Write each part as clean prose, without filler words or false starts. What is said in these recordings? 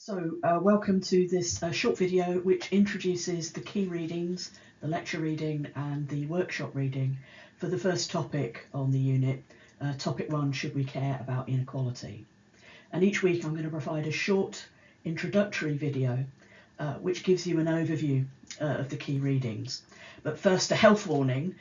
Welcome to this short video which introduces the key readings, the lecture reading and the workshop reading for the first topic on the unit, topic 1, should we care about inequality? And each week I'm going to provide a short introductory video which gives you an overview of the key readings. But first, a health warning.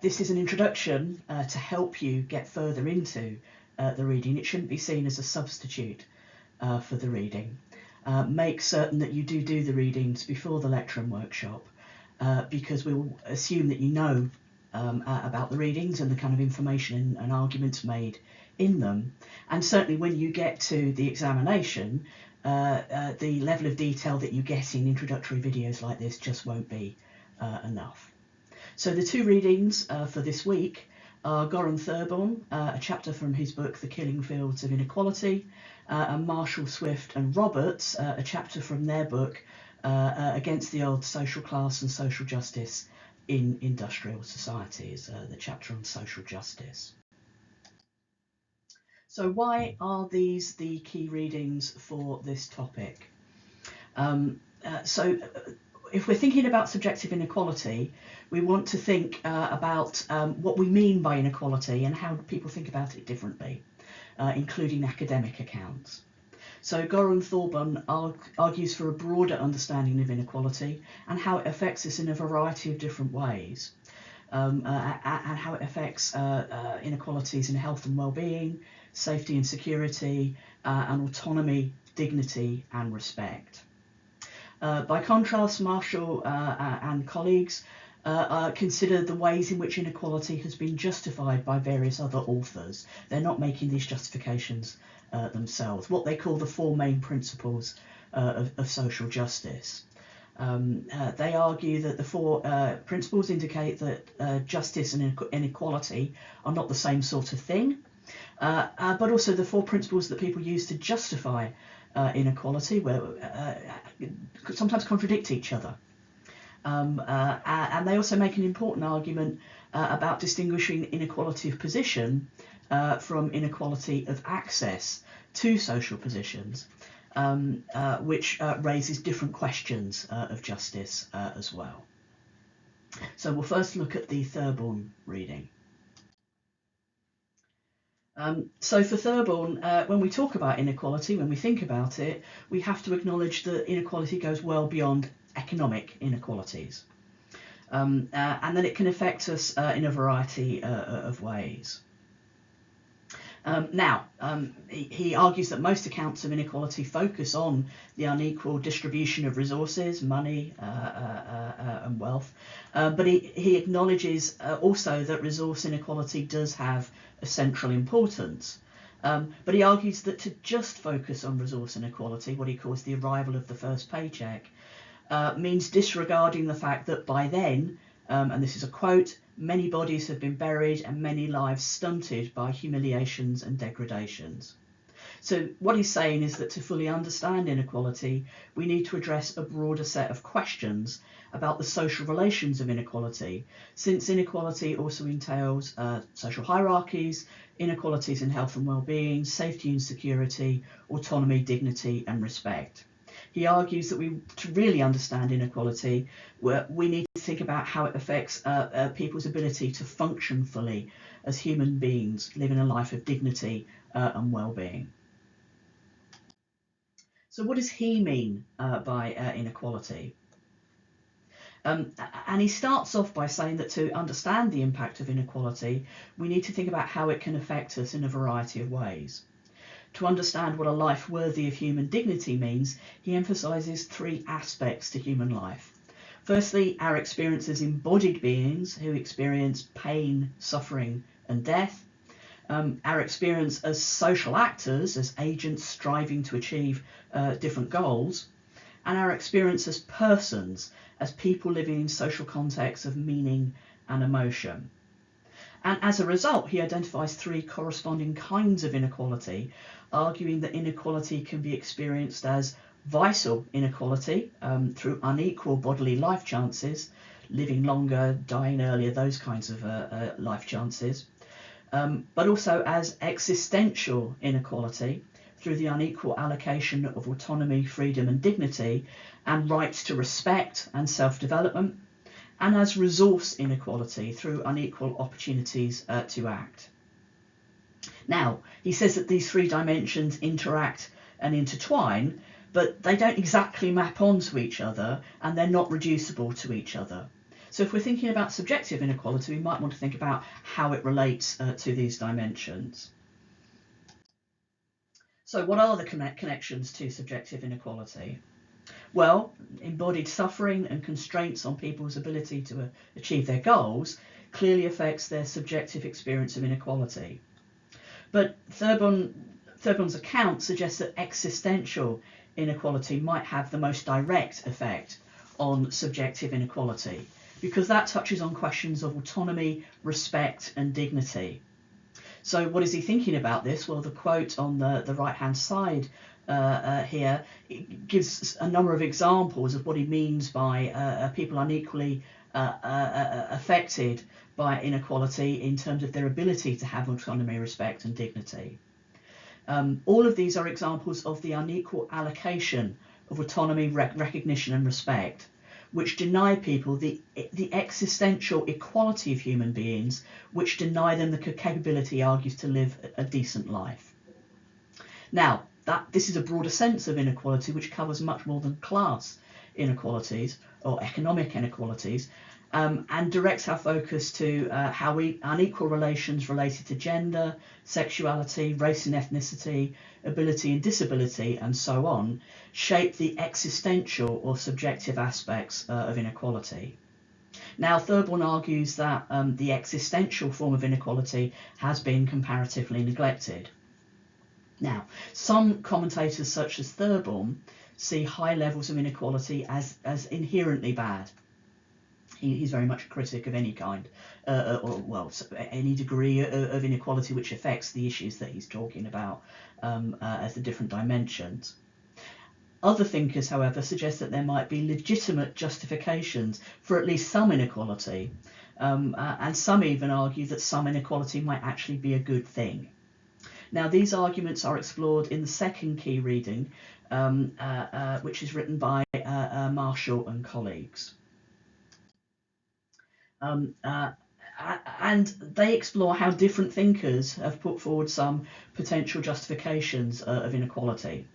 This is an introduction to help you get further into the reading. It shouldn't be seen as a substitute for the reading. Make certain that you do the readings before the lecture and workshop, because we will assume that you know about the readings and the kind of information and arguments made in them. And certainly when you get to the examination, the level of detail that you get in introductory videos like this just won't be enough. So the two readings for this week are Therborn, a chapter from his book The Killing Fields of Inequality, and Marshall, Swift and Roberts, a chapter from their book Against the Old Social Class and Social Justice in Industrial Societies, the chapter on social justice. So why are these the key readings for this topic? If we're thinking about subjective inequality, we want to think about what we mean by inequality and how people think about it differently, including academic accounts. So Therborn argues for a broader understanding of inequality and how it affects us in a variety of different ways, and how it affects inequalities in health and well-being, safety and security, and autonomy, dignity and respect. By contrast, Marshall and colleagues consider the ways in which inequality has been justified by various other authors. They're not making these justifications themselves, what they call the four main principles of social justice. They argue that the four principles indicate that justice and inequality are not the same sort of thing, but also the four principles that people use to justify inequality sometimes contradict each other. And they also make an important argument about distinguishing inequality of position from inequality of access to social positions, which raises different questions of justice as well. So we'll first look at the Therborn reading. So for Therborn, when we talk about inequality, when we think about it, we have to acknowledge that inequality goes well beyond economic inequalities, and that it can affect us in a variety of ways. He argues that most accounts of inequality focus on the unequal distribution of resources, money and wealth, but he acknowledges also that resource inequality does have a central importance. But he argues that to just focus on resource inequality, what he calls the arrival of the first paycheck, means disregarding the fact that by then, and this is a quote, many bodies have been buried and many lives stunted by humiliations and degradations. So what he's saying is that to fully understand inequality, we need to address a broader set of questions about the social relations of inequality, since inequality also entails social hierarchies, inequalities in health and well-being, safety and security, autonomy, dignity and respect. He argues that to really understand inequality, we need to think about how it affects people's ability to function fully as human beings, living a life of dignity and well-being. So what does he mean by inequality? And he starts off by saying that to understand the impact of inequality, we need to think about how it can affect us in a variety of ways. To understand what a life worthy of human dignity means, he emphasises three aspects to human life. Firstly, our experience as embodied beings who experience pain, suffering and death. Our experience as social actors, as agents striving to achieve different goals. And our experience as persons, as people living in social contexts of meaning and emotion. And as a result, he identifies three corresponding kinds of inequality, arguing that inequality can be experienced as vital inequality through unequal bodily life chances, living longer, dying earlier, those kinds of life chances, but also as existential inequality through the unequal allocation of autonomy, freedom and dignity, and rights to respect and self-development, and as resource inequality through unequal opportunities to act. Now, he says that these three dimensions interact and intertwine, but they don't exactly map onto each other, and they're not reducible to each other. So if we're thinking about subjective inequality, we might want to think about how it relates to these dimensions. So what are the connections to subjective inequality? Well, embodied suffering and constraints on people's ability to achieve their goals clearly affects their subjective experience of inequality. But Therborn's account suggests that existential inequality might have the most direct effect on subjective inequality, because that touches on questions of autonomy, respect and dignity. So what is he thinking about this? Well, the quote on the right-hand side here, it gives a number of examples of what he means by people unequally affected by inequality in terms of their ability to have autonomy, respect and dignity. All of these are examples of the unequal allocation of autonomy, recognition and respect, which deny people the existential equality of human beings, which deny them the capability, argues, to live a decent life. Now, this is a broader sense of inequality which covers much more than class inequalities or economic inequalities, and directs our focus to how unequal relations related to gender, sexuality, race and ethnicity, ability and disability, and so on, shape the existential or subjective aspects of inequality. Now, Therborn argues that the existential form of inequality has been comparatively neglected. Now, some commentators such as Therborn see high levels of inequality as inherently bad. He's very much a critic of any kind, any degree of inequality which affects the issues that he's talking about as the different dimensions. Other thinkers, however, suggest that there might be legitimate justifications for at least some inequality, and some even argue that some inequality might actually be a good thing. Now, these arguments are explored in the second key reading, which is written by Marshall and colleagues. And they explore how different thinkers have put forward some potential justifications of inequality.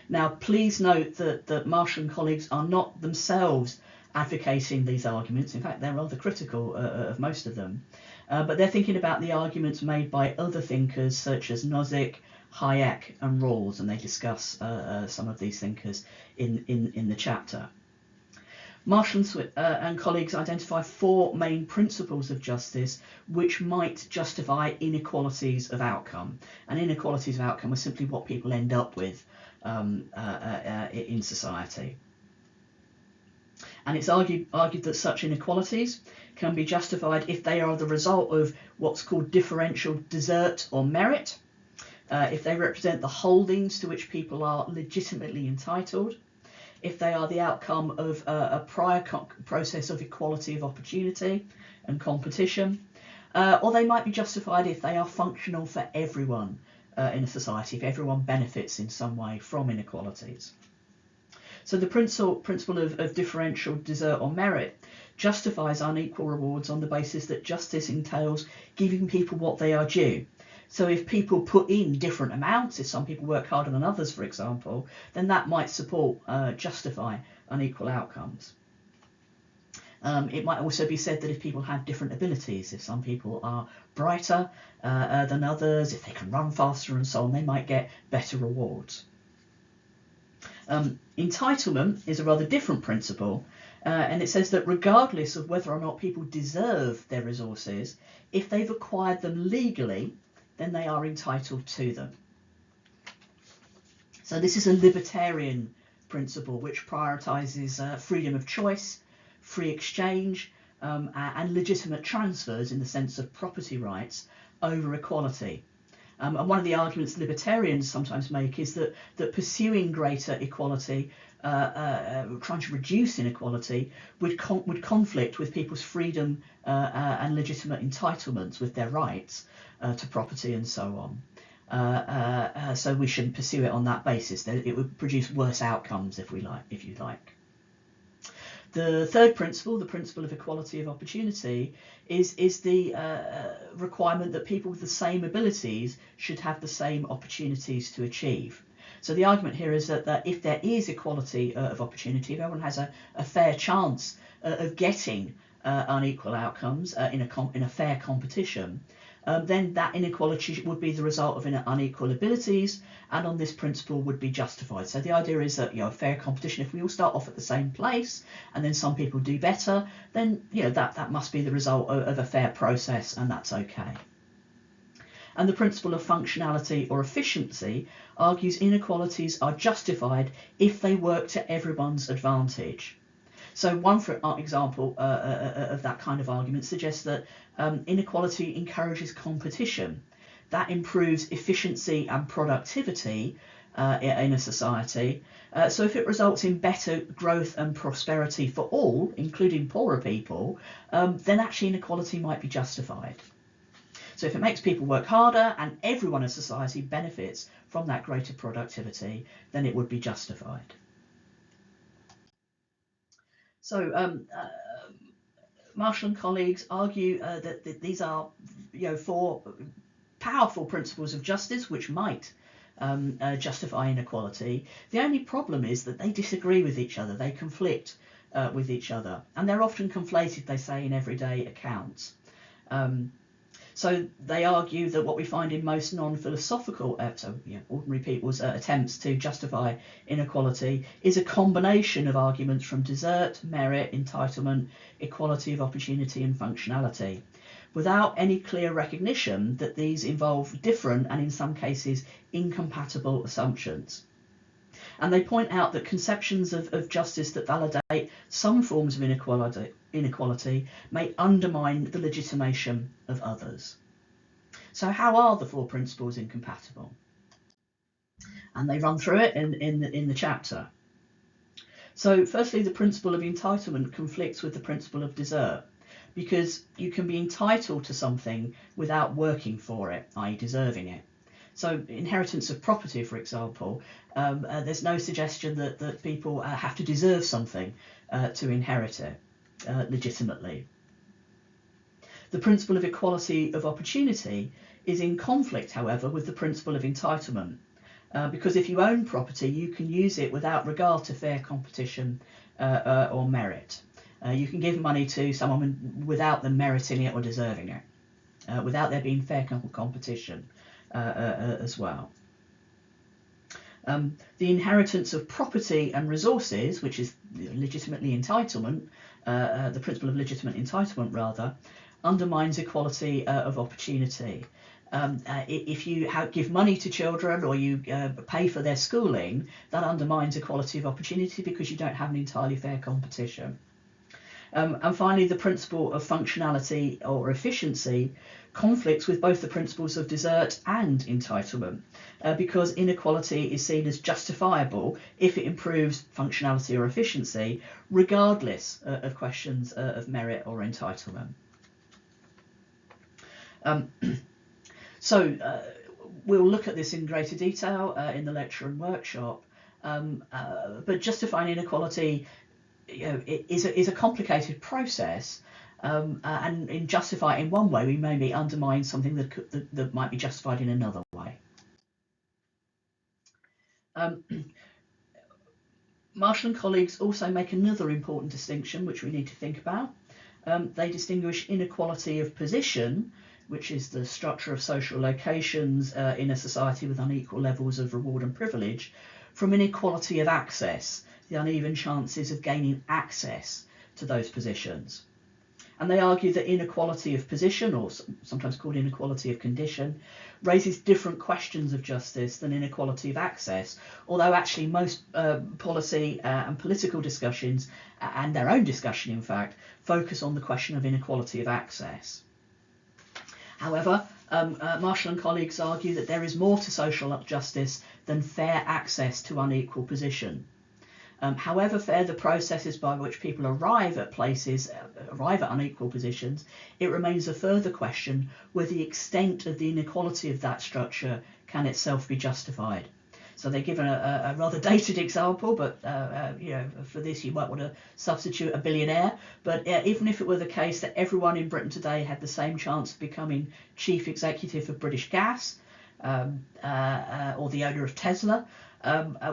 Now, please note that Marshall and colleagues are not themselves advocating these arguments. In fact, they're rather critical of most of them. But they're thinking about the arguments made by other thinkers such as Nozick, Hayek and Rawls, and they discuss some of these thinkers in the chapter. Marshall and colleagues identify four main principles of justice which might justify inequalities of outcome. And inequalities of outcome are simply what people end up with in society. And it's argued that such inequalities can be justified if they are the result of what's called differential desert or merit, if they represent the holdings to which people are legitimately entitled, if they are the outcome of a prior process of equality of opportunity and competition, or they might be justified if they are functional for everyone in a society, if everyone benefits in some way from inequalities. So the principle of differential desert or merit justifies unequal rewards on the basis that justice entails giving people what they are due. So if people put in different amounts, if some people work harder than others, for example, then that might justify unequal outcomes. It might also be said that if people have different abilities, if some people are brighter than others, if they can run faster and so on, they might get better rewards. Entitlement is a rather different principle, and it says that regardless of whether or not people deserve their resources, if they've acquired them legally, then they are entitled to them. So this is a libertarian principle which prioritises freedom of choice, free exchange, and legitimate transfers in the sense of property rights over equality. And one of the arguments libertarians sometimes make is that pursuing greater equality, trying to reduce inequality, would conflict with people's freedom and legitimate entitlements with their rights to property and so on. So we shouldn't pursue it on that basis. It would produce worse outcomes, if you like. The third principle, the principle of equality of opportunity, is the requirement that people with the same abilities should have the same opportunities to achieve. So the argument here is that if there is equality of opportunity, if everyone has a fair chance of getting unequal outcomes in a fair competition, then that inequality would be the result of unequal abilities, and on this principle would be justified. So the idea is that, fair competition, if we all start off at the same place and then some people do better, then that must be the result of a fair process, and that's okay. And the principle of functionality or efficiency argues inequalities are justified if they work to everyone's advantage. So one for example of that kind of argument suggests that inequality encourages competition. That improves efficiency and productivity in a society. So if it results in better growth and prosperity for all, including poorer people, then actually inequality might be justified. So if it makes people work harder and everyone in society benefits from that greater productivity, then it would be justified. So Marshall and colleagues argue that these are, four powerful principles of justice which might justify inequality. The only problem is that they disagree with each other, they conflict with each other, and they're often conflated, they say, in everyday accounts. So they argue that what we find in most non-philosophical, ordinary people's attempts to justify inequality is a combination of arguments from desert, merit, entitlement, equality of opportunity and functionality, without any clear recognition that these involve different and in some cases incompatible assumptions. And they point out that conceptions of justice that validate some forms of inequality may undermine the legitimation of others. So how are the four principles incompatible? And they run through it in the chapter. So firstly, the principle of entitlement conflicts with the principle of desert, because you can be entitled to something without working for it, i.e. deserving it. So inheritance of property, for example, there's no suggestion that people have to deserve something to inherit it legitimately. The principle of equality of opportunity is in conflict, however, with the principle of entitlement, because if you own property, you can use it without regard to fair competition or merit. You can give money to someone without them meriting it or deserving it, without there being fair competition as well. The inheritance of property and resources, which is legitimately entitlement, the principle of legitimate entitlement rather, undermines equality of opportunity. If you give money to children or you pay for their schooling, that undermines equality of opportunity because you don't have an entirely fair competition. And finally, the principle of functionality or efficiency conflicts with both the principles of desert and entitlement, because inequality is seen as justifiable if it improves functionality or efficiency, regardless of questions of merit or entitlement. So we'll look at this in greater detail in the lecture and workshop, but justifying inequality is a complicated process, and in justify it in one way, we maybe undermine something that might be justified in another way. Marshall and colleagues also make another important distinction which we need to think about. They distinguish inequality of position, which is the structure of social locations in a society with unequal levels of reward and privilege, from inequality of access, the uneven chances of gaining access to those positions. And they argue that inequality of position, or sometimes called inequality of condition, raises different questions of justice than inequality of access, although actually most policy and political discussions, and their own discussion in fact, focus on the question of inequality of access. However, Marshall and colleagues argue that there is more to social justice than fair access to unequal position. However fair the processes by which people arrive at unequal positions, it remains a further question whether the extent of the inequality of that structure can itself be justified? So they give a rather dated example, but you know, for this you might want to substitute a billionaire. But even if it were the case that everyone in Britain today had the same chance of becoming chief executive of British Gas or the owner of Tesla,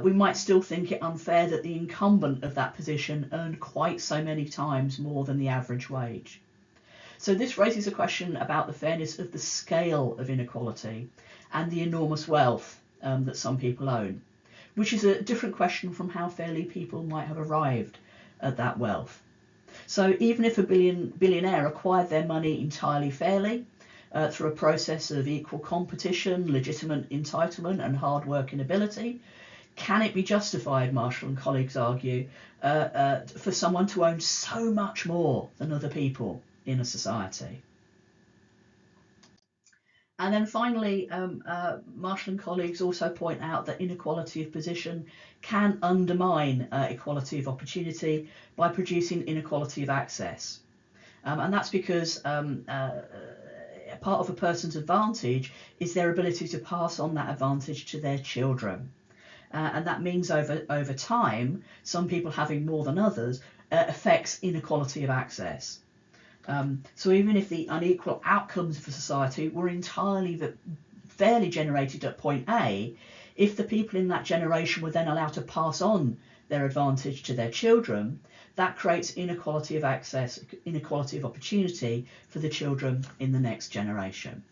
we might still think it unfair that the incumbent of that position earned quite so many times more than the average wage. So this raises a question about the fairness of the scale of inequality and the enormous wealth that some people own, which is a different question from how fairly people might have arrived at that wealth. So even if a billionaire acquired their money entirely fairly, through a process of equal competition, legitimate entitlement and hard work and ability, can it be justified, Marshall and colleagues argue, for someone to own so much more than other people in a society? And then finally, Marshall and colleagues also point out that inequality of position can undermine equality of opportunity by producing inequality of access. And that's because part of a person's advantage is their ability to pass on that advantage to their children. And that means over time, some people having more than others affects inequality of access. So even if the unequal outcomes for society were entirely fairly generated at point A, if the people in that generation were then allowed to pass on their advantage to their children, that creates inequality of access, inequality of opportunity for the children in the next generation.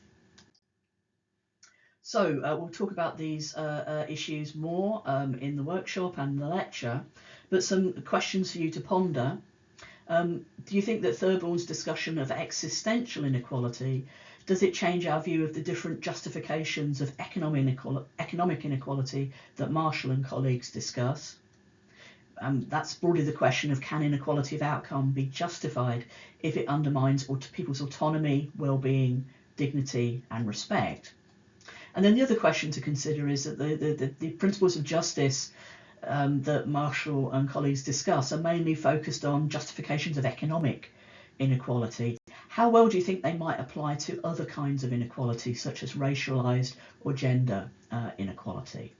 So we'll talk about these issues more in the workshop and the lecture, but some questions for you to ponder. Do you think that Therborn's discussion of existential inequality, does it change our view of the different justifications of economic inequality that Marshall and colleagues discuss? That's broadly the question of, can inequality of outcome be justified if it undermines people's autonomy, well-being, dignity and respect? And then the other question to consider is that the principles of justice that Marshall and colleagues discuss are mainly focused on justifications of economic inequality. How well do you think they might apply to other kinds of inequality, such as racialised or gender inequality?